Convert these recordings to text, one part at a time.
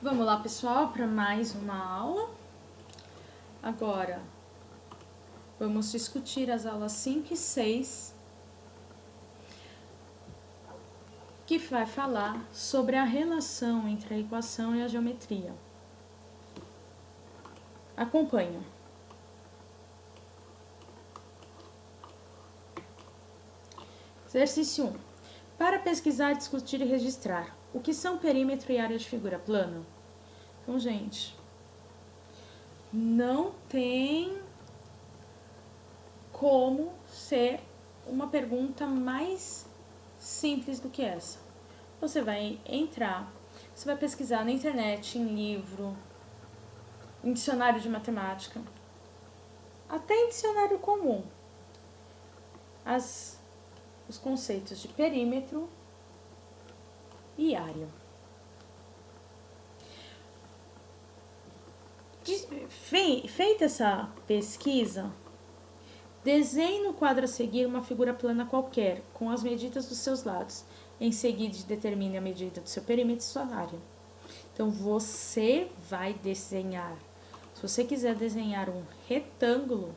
Vamos lá, pessoal, para mais uma aula. Agora, vamos discutir as aulas 5 e 6, que vai falar sobre a relação entre a equação e a geometria. Acompanha. Exercício 1. Para pesquisar, discutir e registrar, o que são perímetro e área de figura plana? Então, gente, não tem como ser uma pergunta mais simples do que essa. Você vai entrar, você vai pesquisar na internet, em livro, em dicionário de matemática, até em dicionário comum, os conceitos de perímetro e área. Feita essa pesquisa, desenhe no quadro a seguir uma figura plana qualquer, com as medidas dos seus lados. Em seguida, determine a medida do seu perímetro e sua área. Então, você vai desenhar. Se você quiser desenhar um retângulo,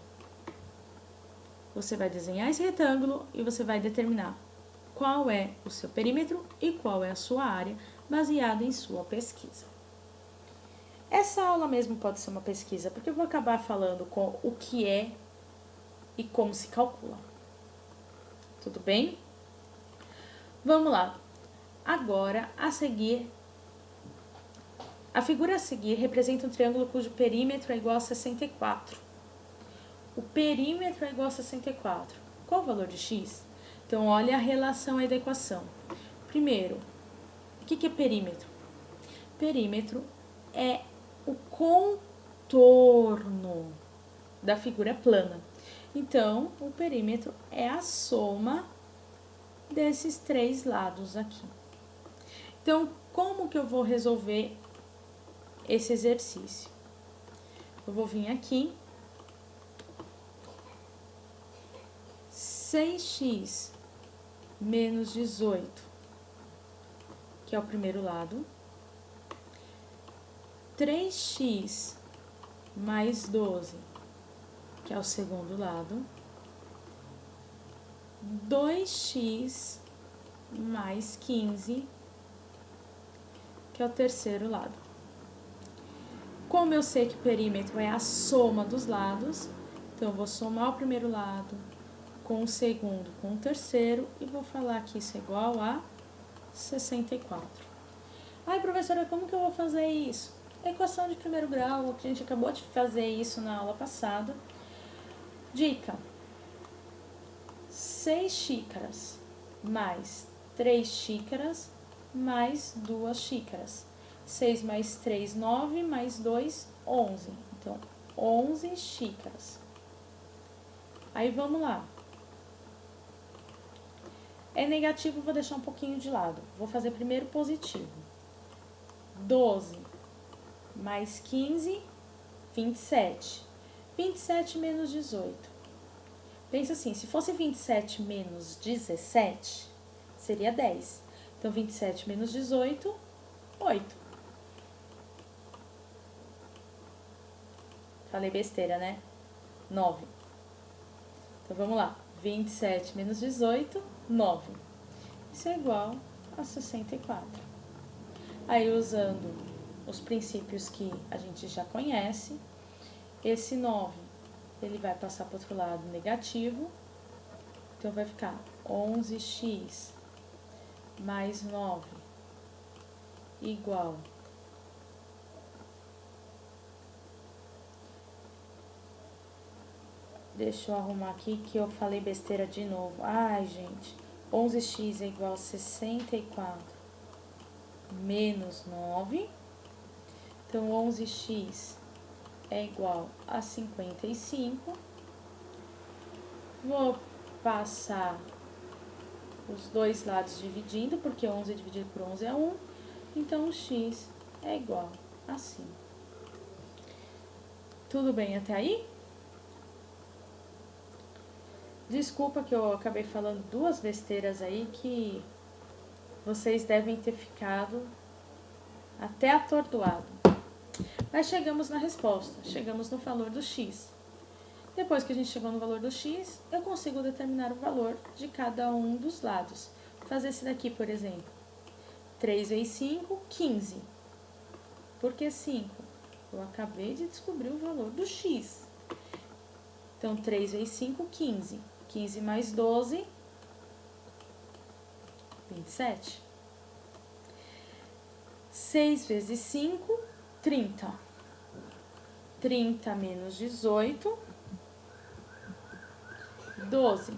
você vai desenhar esse retângulo e você vai determinar qual é o seu perímetro e qual é a sua área, baseado em sua pesquisa. Essa aula mesmo pode ser uma pesquisa, porque eu vou acabar falando com o que é e como se calcula. Tudo bem? Vamos lá. Agora, a seguir, a figura a seguir representa um triângulo cujo perímetro é igual a 64. O perímetro é igual a 64. Qual o valor de x? Então, olha a relação aí da equação. Primeiro, o que é perímetro? Perímetro é o contorno da figura plana. Então, o perímetro é a soma desses três lados aqui. Então, como que eu vou resolver esse exercício? Eu vou vir aqui, 6x menos 18, que é o primeiro lado, 3x mais 12, que é o segundo lado, 2x mais 15, que é o terceiro lado. Como eu sei que perímetro é a soma dos lados, então eu vou somar o primeiro lado com o segundo, com o terceiro, e vou falar que isso é igual a 64. Ai, professora, como que eu vou fazer isso? Equação de primeiro grau, que a gente acabou de fazer isso na aula passada. Dica: 6 xícaras mais 3 xícaras mais 2 xícaras. 6 mais 3, 9, mais 2, 11. Então, 11 xícaras. Aí, vamos lá. É negativo, vou deixar um pouquinho de lado. Vou fazer primeiro positivo. 12 mais 15, 27. 27 menos 18. Pensa assim, se fosse 27 menos 17, seria 10. Então, 27 menos 18, 8. Falei besteira, né? 9. Então, vamos lá. 27 menos 18, 9. Isso é igual a 64. Aí, usando os princípios que a gente já conhece, esse 9, ele vai passar para o outro lado negativo. Então, vai ficar 11x mais 9 igual Deixa eu arrumar aqui que eu falei besteira de novo. Ai, gente. 11x é igual a 64 menos 9. Então, 11x é igual a 55. Vou passar os dois lados dividindo, porque 11 dividido por 11 é 1. Então, o x é igual a 5. Tudo bem até aí? Desculpa que eu acabei falando duas besteiras aí que vocês devem ter ficado até atordoado. Mas chegamos na resposta, chegamos no valor do x. Depois que a gente chegou no valor do x, eu consigo determinar o valor de cada um dos lados. Vou fazer esse daqui, por exemplo. 3 vezes 5, 15. Por que 5? Eu acabei de descobrir o valor do x. Então, 3 vezes 5, 15. 15 mais 12, 27. 6 vezes 5, 30. 30 menos 18, 12.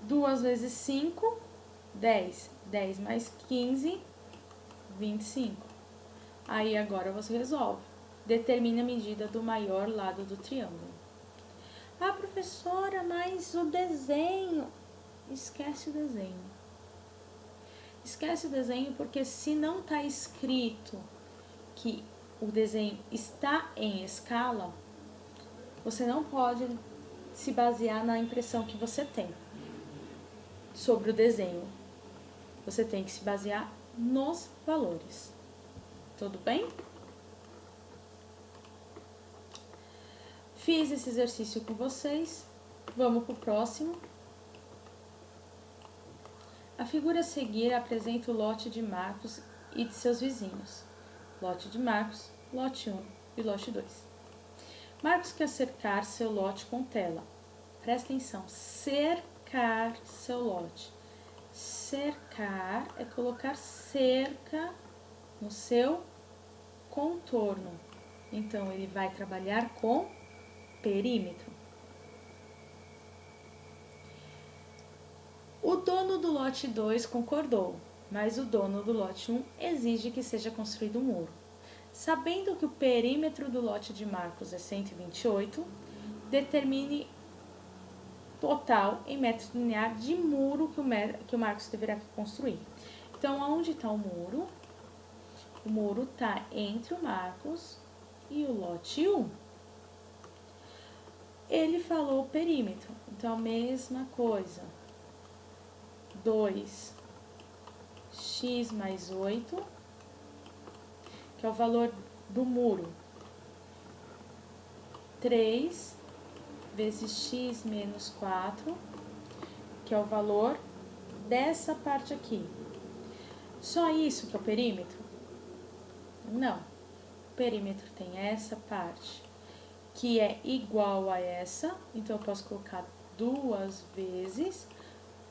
2 vezes 5, 10. 10 mais 15, 25. Aí agora você resolve. Determine a medida do maior lado do triângulo. Ah, professora, mas o desenho... Esquece o desenho. Esquece o desenho porque se não está escrito que o desenho está em escala, você não pode se basear na impressão que você tem sobre o desenho. Você tem que se basear nos valores. Tudo bem? Fiz esse exercício com vocês. Vamos para o próximo. A figura a seguir apresenta o lote de Marcos e de seus vizinhos. Lote de Marcos, lote 1 e lote 2. Marcos quer cercar seu lote com tela. Presta atenção, cercar seu lote. Cercar é colocar cerca no seu contorno. Então, ele vai trabalhar com perímetro. O dono do lote 2 concordou, mas o dono do lote 1 exige que seja construído um muro. Sabendo que o perímetro do lote de Marcos é 128, determine total em metros lineares de muro que o Marcos deverá construir. Então, onde está o muro? O muro está entre o Marcos e o lote 1. Ele falou o perímetro, então a mesma coisa. 2x mais 8, que é o valor do muro. 3 vezes x menos 4, que é o valor dessa parte aqui. Só isso que é o perímetro? Não. O perímetro tem essa parte, que é igual a essa, então eu posso colocar 2 vezes,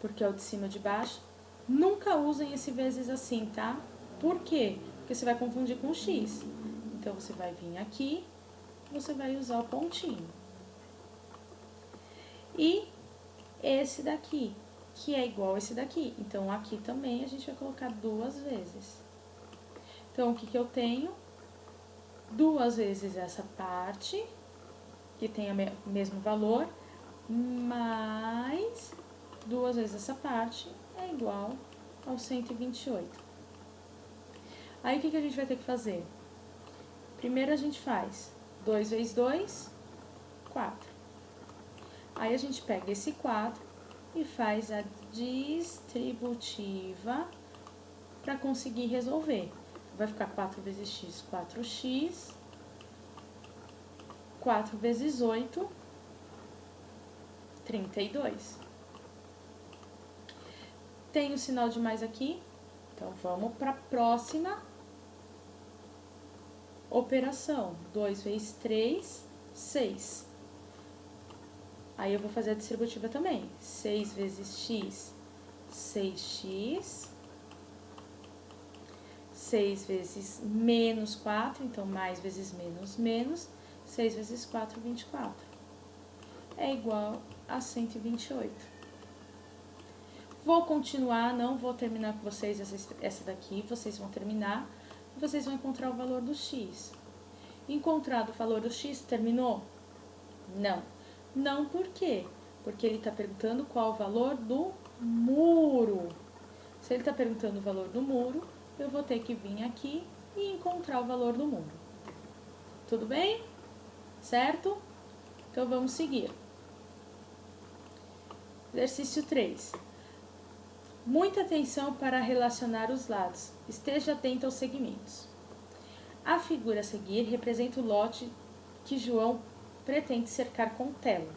porque é o de cima e de baixo. Nunca usem esse vezes assim, tá? Por quê? Porque você vai confundir com x. Então, você vai vir aqui, você vai usar o pontinho. E esse daqui, que é igual a esse daqui. Então, aqui também a gente vai colocar 2 vezes. Então, o que eu tenho? 2 vezes essa parte, que tem o mesmo valor, mais 2 vezes essa parte é igual ao 128. Aí, o que a gente vai ter que fazer? Primeiro, a gente faz 2 vezes 2, 4. Aí, a gente pega esse 4 e faz a distributiva para conseguir resolver. Vai ficar 4 vezes x, 4x. 4 vezes 8, 32. Tem o sinal de mais aqui, então vamos para a próxima operação. 2 vezes 3, 6. Aí eu vou fazer a distributiva também. 6 vezes x, 6x. 6 vezes menos 4, então mais vezes menos, menos. 6 vezes 4, 24. É igual a 128. Vou continuar, não vou terminar com vocês essa daqui, vocês vão terminar e vocês vão encontrar o valor do x. Encontrado o valor do x, terminou? Não. Não por quê? Porque ele está perguntando qual o valor do muro. Se ele está perguntando o valor do muro, eu vou ter que vir aqui e encontrar o valor do muro. Tudo bem? Certo? Então, vamos seguir. Exercício 3. Muita atenção para relacionar os lados. Esteja atento aos segmentos. A figura a seguir representa o lote que João pretende cercar com tela.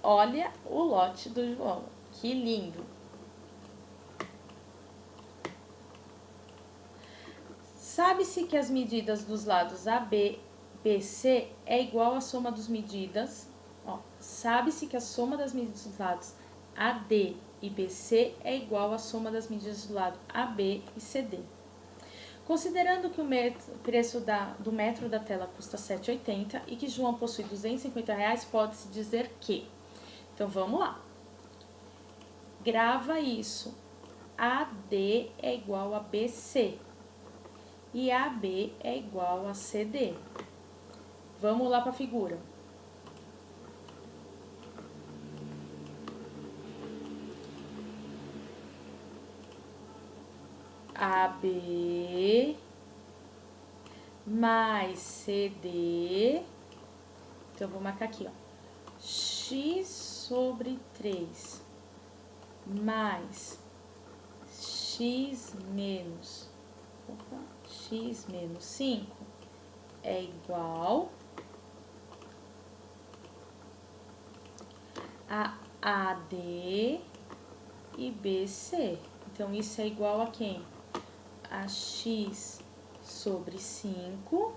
Olha o lote do João, que lindo! Sabe-se que as medidas dos lados AB, BC é igual à soma das medidas. Sabe-se que a soma das medidas dos lados AD e BC é igual à soma das medidas do lado AB e CD. Considerando que o preço do metro da tela custa R$ 7,80 e que João possui R$ 250, pode-se dizer que... Então, vamos lá. Grava isso. AD é igual a BC e AB é igual a CD. Vamos lá para a figura. AB mais CD. Então, eu vou marcar aqui, ó. X sobre 3 mais x menos 5 é igual a AD e BC. Então, isso é igual a quem? A x sobre 5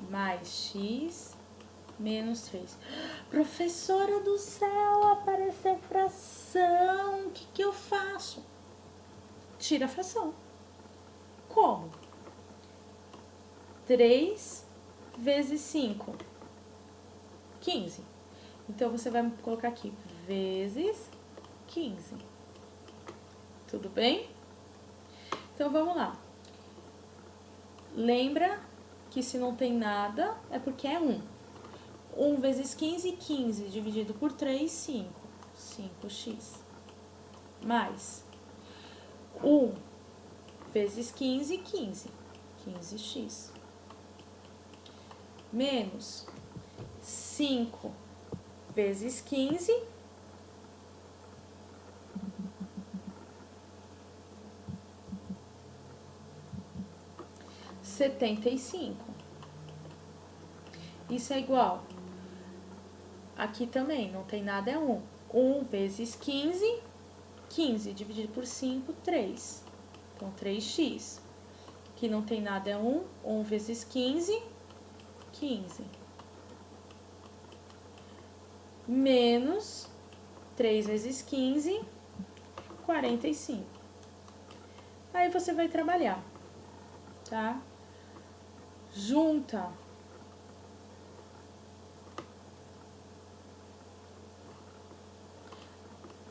mais x menos 3. Professora do céu, apareceu fração. O que eu faço? Tira a fração. Como? 3 vezes 5. 15. Então, você vai colocar aqui vezes 15. Tudo bem? Então, vamos lá. Lembra que se não tem nada, é porque é 1. 1 vezes 15, 15 dividido por 3, 5. 5x. Mais 1 vezes 15, 15. 15x. Menos 5 vezes 15. 75. Isso é igual. Aqui também não tem nada, é 1. 1 vezes 15, 15 dividido por 5, 3. Então, 3x. Aqui não tem nada, é 1. 1 vezes 15, 15. Menos 3 vezes 15, 45. Aí você vai trabalhar, tá? Junta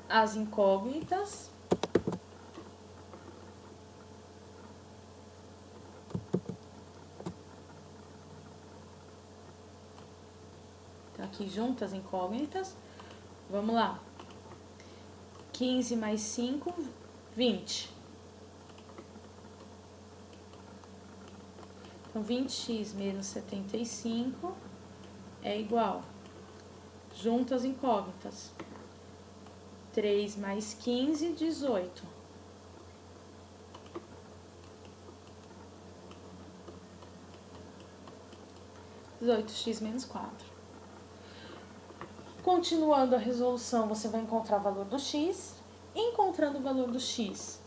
as incógnitas. Então, aqui junta as incógnitas. Vamos lá. 15 mais 5, 20. Então, 20x menos 75 é igual. Junta as incógnitas. 3 mais 15, 18. 18x menos 4. Continuando a resolução, você vai encontrar o valor do x. Encontrando o valor do x,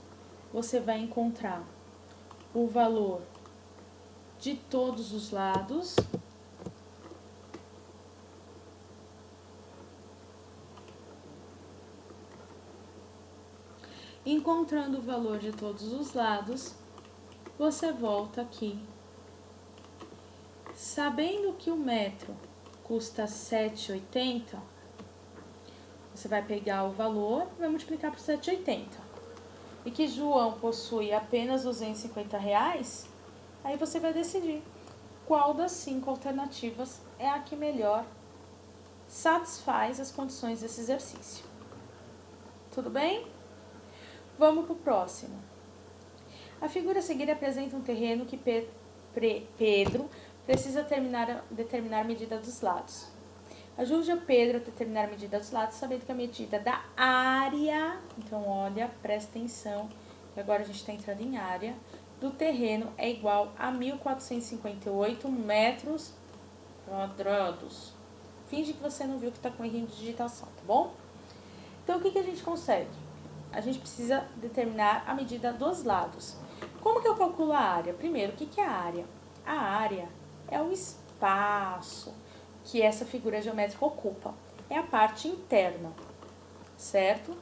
você vai encontrar o valor de todos os lados. Encontrando o valor de todos os lados, você volta aqui. Sabendo que o metro custa R$ 7,80, você vai pegar o valor e vai multiplicar por 7,80. E que João possui apenas R$ 250, aí você vai decidir qual das 5 alternativas é a que melhor satisfaz as condições desse exercício. Tudo bem? Vamos para o próximo. A figura a seguir apresenta um terreno que Pedro precisa determinar a medida dos lados. Ajude a Pedro a determinar a medida dos lados, sabendo que a medida da área, então olha, presta atenção, que agora a gente está entrando em área, do terreno é igual a 1.458 metros quadrados. Finge que você não viu que está com errinho de digitação, tá bom? Então, o que a gente consegue? A gente precisa determinar a medida dos lados. Como que eu calculo a área? Primeiro, o que é a área? A área é o espaço que essa figura geométrica ocupa. É a parte interna, certo?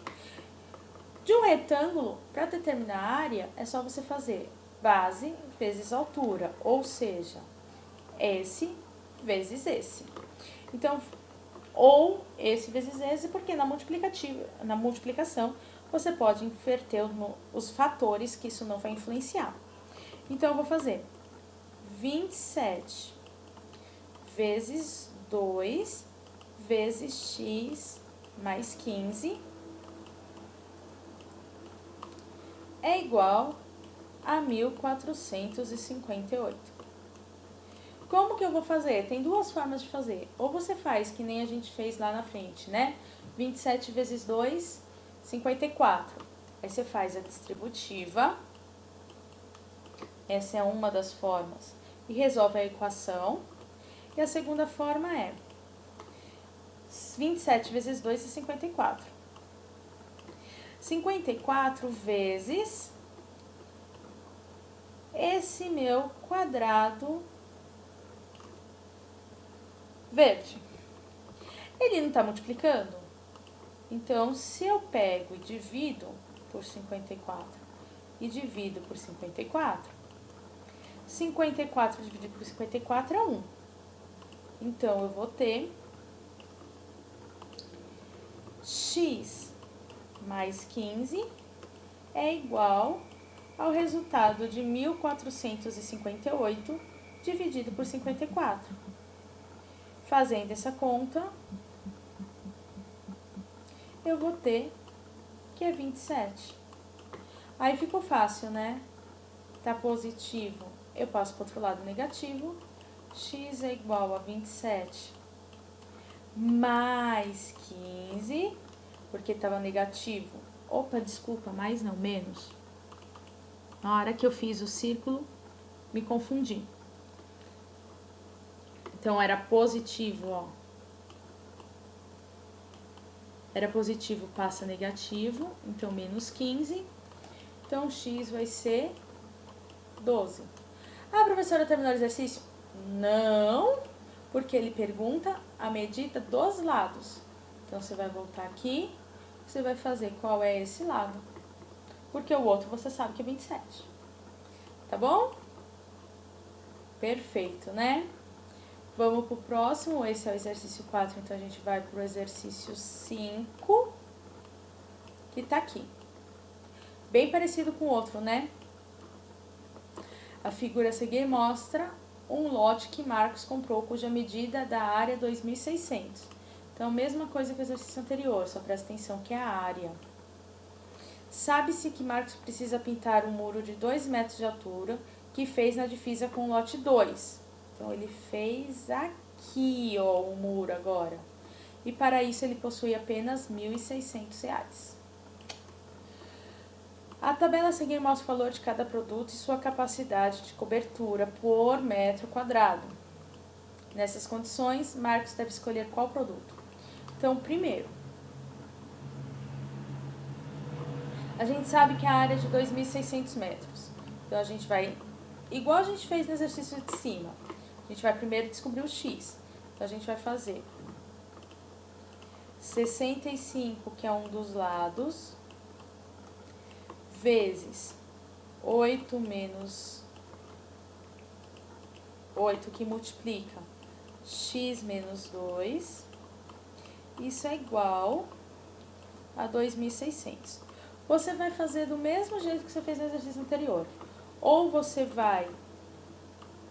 De um retângulo, para determinar a área, é só você fazer base vezes altura, ou seja, esse vezes esse. Então, ou esse vezes esse, porque na multiplicação você pode inverter os fatores que isso não vai influenciar. Então, eu vou fazer 27 vezes 2 vezes x mais 15 é igual a 1.458. Como que eu vou fazer? Tem duas formas de fazer. Ou você faz que nem a gente fez lá na frente, né? 27 vezes 2, 54. Aí você faz a distributiva. Essa é uma das formas. E resolve a equação. E a segunda forma é 27 vezes 2 é 54. 54 vezes esse meu quadrado verde. Ele não está multiplicando? Então, se eu pego e divido por 54 e divido por 54, 54 dividido por 54 é 1. Então, eu vou ter x mais 15 é igual ao resultado de 1.458 dividido por 54. Fazendo essa conta, eu vou ter que é 27. Aí ficou fácil, né? Tá positivo, eu passo para o outro lado negativo. X é igual a 27 mais 15, porque estava negativo. Opa, desculpa, mais não, menos. Na hora que eu fiz o círculo, me confundi. Então, era positivo, ó. Era positivo, passa negativo, então menos 15. Então, x vai ser 12. Ah, professora, terminou o exercício? Não, porque ele pergunta a medida dos lados. Então, você vai voltar aqui, você vai fazer qual é esse lado. Porque o outro você sabe que é 27. Tá bom? Perfeito, né? Vamos pro próximo, esse é o exercício 4, então a gente vai pro exercício 5, que tá aqui. Bem parecido com o outro, né? A figura a seguir mostra um lote que Marcos comprou, cuja medida da área é 2.600. Então, mesma coisa que o exercício anterior, só presta atenção que é a área. Sabe-se que Marcos precisa pintar um muro de 2 metros de altura, que fez na divisa com o lote 2. Então, ele fez aqui, ó, o muro agora. E para isso, ele possui apenas R$ 1.600. A tabela a seguir mostra o valor de cada produto e sua capacidade de cobertura por metro quadrado. Nessas condições, Marcos deve escolher qual produto. Então, primeiro, a gente sabe que a área é de 2.600 metros. Então, a gente vai, igual a gente fez no exercício de cima, a gente vai primeiro descobrir o x. Então, a gente vai fazer 65, que é um dos lados, vezes 8 menos 8, que multiplica x menos 2. Isso é igual a 2.600. Você vai fazer do mesmo jeito que você fez no exercício anterior. Ou você vai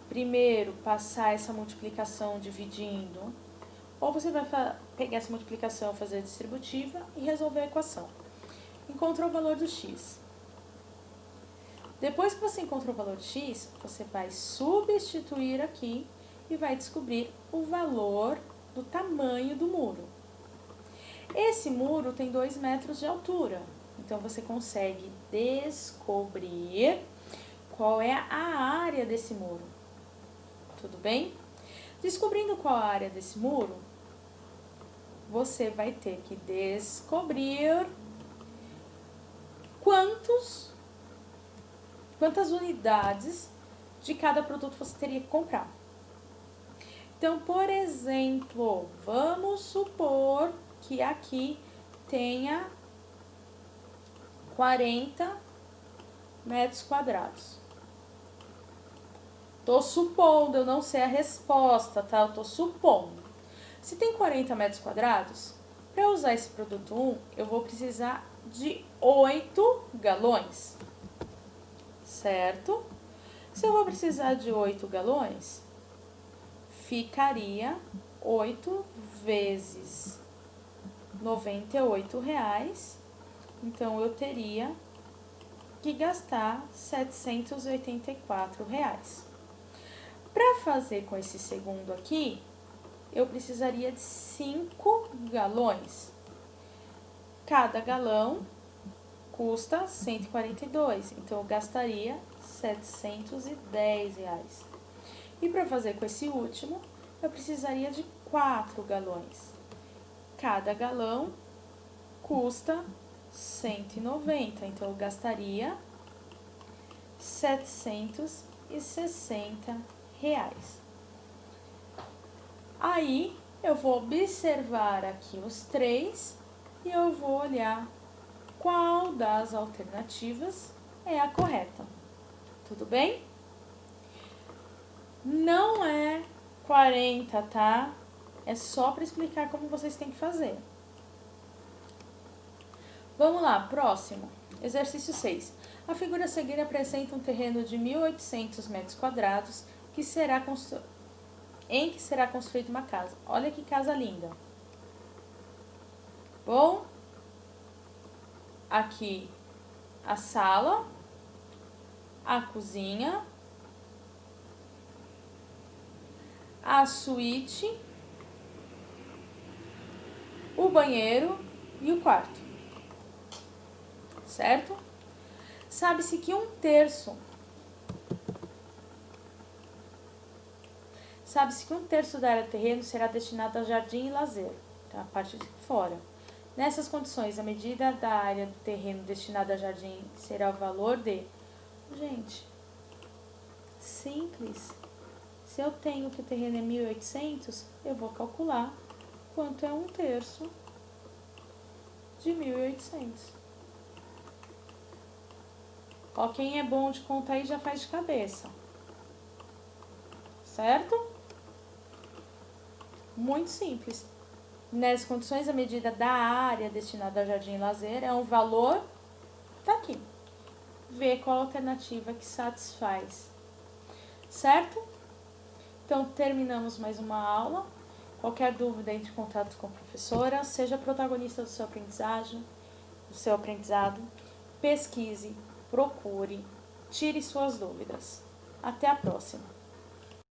primeiro passar essa multiplicação dividindo, ou você vai pegar essa multiplicação, fazer a distributiva e resolver a equação. Encontrou o valor do x. Depois que você encontrou o valor de x, você vai substituir aqui e vai descobrir o valor do tamanho do muro. Esse muro tem 2 metros de altura, então você consegue descobrir qual é a área desse muro. Tudo bem? Descobrindo qual a área desse muro, você vai ter que descobrir quantas unidades de cada produto você teria que comprar. Então, por exemplo, vamos supor que aqui tenha 40 metros quadrados. Tô supondo, eu não sei a resposta, tá? Eu tô supondo. Se tem 40 metros quadrados, para usar esse produto 1, eu vou precisar de 8 galões, certo? Se eu vou precisar de 8 galões, ficaria 8 vezes R$98, então eu teria que gastar R$784. Para fazer com esse segundo aqui, eu precisaria de 5 galões. Cada galão custa 142, então eu gastaria R$710. E para fazer com esse último, eu precisaria de 4 galões. Cada galão custa 190, então eu gastaria R$760. Aí eu vou observar aqui os três e eu vou olhar qual das alternativas é a correta. Tudo bem? Não é 40, tá? É só para explicar como vocês têm que fazer. Vamos lá, próximo. Exercício 6. A figura a seguir apresenta um terreno de 1.800 metros quadrados em que será construída uma casa. Olha que casa linda. Bom, aqui a sala, a cozinha, a suíte, o banheiro e o quarto, certo? Sabe-se que um terço da área do terreno será destinada a jardim e lazer, tá? A parte de fora. Nessas condições, a medida da área do terreno destinada a jardim será o valor de... Gente, simples. Se eu tenho que o terreno é 1.800, eu vou calcular quanto é um terço de 1.800. Ó, quem é bom de contar aí já faz de cabeça. Certo? Muito simples. Nessas condições, a medida da área destinada a jardim e lazer é um valor, tá aqui. Vê qual a alternativa que satisfaz. Certo? Então, terminamos mais uma aula. Qualquer dúvida, entre em contato com a professora. Seja protagonista do seu aprendizado. Pesquise, procure, tire suas dúvidas. Até a próxima!